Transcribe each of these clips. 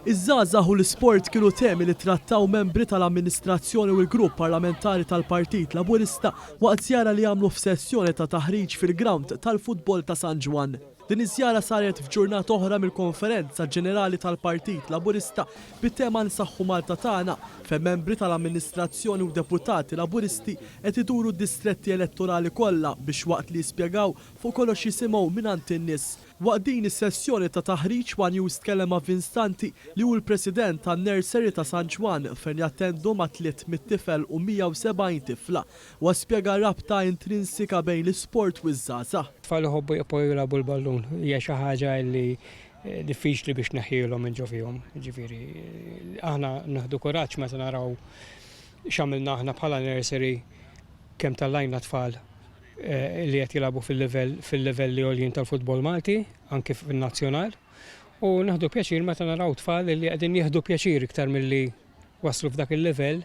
Iż-żgħażagħ u l-isport kienu temi li trattaw membri tal-amministrazzjoni u l-grupp parlamentari tal-Partit Laburista waqt żjara li għamlu f'sessjoni ta' taħriġ fil-ground tal-futbol ta' San Ġwan. Din iż-żjara saret f'ġurnata oħra mill-Konferenza Ġenerali tal-Partit Laburista bit-tema Nsaħħu Malta tagħna fejn membri tal-amministrazzjoni u deputati Laburisti qed iduru d-distretti elettorali kollha biex waqt li jispjegaw fuq kollox jisimgħu mingħand in-nies. Waqt din is-sessjoni ta' taħriġ One News tkellem ma' Vinstanti li hu l-President tan-Nursery ta' San Ġwan fejn jattendu ma' 300 tifel u 170 tifla u spjega rabta intrinsika bejn l-isport u ż-żgħażagħ. Tfal iħobbu jilagħbu l-ballun hija xi ħaġa li diffiċli biex neħħilhom minn ġo fihom. Ġifieri aħna naħdu kuraġġ meta naraw x'għamilna aħna bħala nursery kemm tallajna tfal li qed jilagħbu fil-livelli għoljin tal-futbol Malti, anke fin-nazzjonal, u naħdu pjaċir meta naraw tfal li qegħdin jieħdu pjaċir iktar milli waslu f'dak il-livell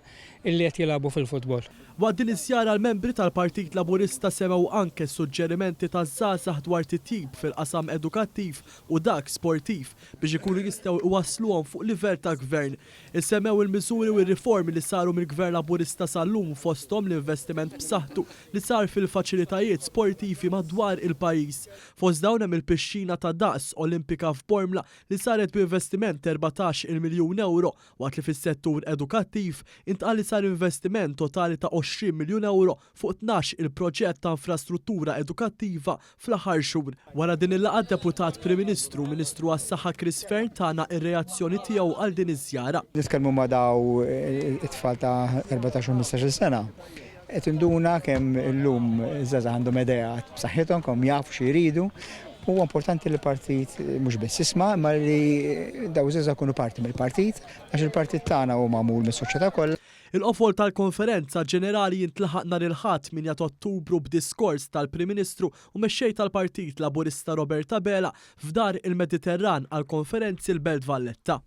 illi qed jilagħbu fil-futbol. Waqt din iż-żjara l-membri tal-Partit Laburista semgħu anke suġġerimenti taż-żgħażagħ dwar titjib fil-qasam edukattiv u dak sportiv biex ikunu jistgħu iwassluhom fuq livell ta' gvern. Issemmew il-miżuri u r-riformi li saru mill-Gvern Laburista sal-lum fosthom l-investiment b'saħħtu li sar fil-faċilitajiet sportivi madwar il-pajjiż. Fost dawn hemm il-pixxina ta' daqs Olimpika f'Bormla li saret b'investiment 14 miljun euro waqt li fis-settur edukattiv intqal li sar investiment totali ta' 20 miljun euro fuq 12 il-proġett ta' infrastruttura edukattiva fl-aħħar xhur. Wara din il-laqgħa deputat Prim Ministru, Ministru għas-Saħħa Chris Fern tagħna ir-reazzjoni tiegħu għal din iż-żjara. Nitkellmu ma' daw it-tfal ta' 14-15 sena. Qed induna kemm illum iż-żgħażagħ għandhom idea b'saħħithom kemm jafu xi jridu. Huwa importanti li l-partit mhux biss isma' imma li daw iż-żgħażagħ jkunu parti mill-partit għax il-partit tagħna huwa magħmul mis-soċjetà kollha. Il-qofol tal-Konferenza Ġenerali jintlaħaq nhar il-Ħadd 8 Ottubru b'diskors tal-Prim Ministru u mexxej tal-Partit Laburista Roberta Bela f'dar il-Mediterran għall-Konferenzi l-Belt Valletta.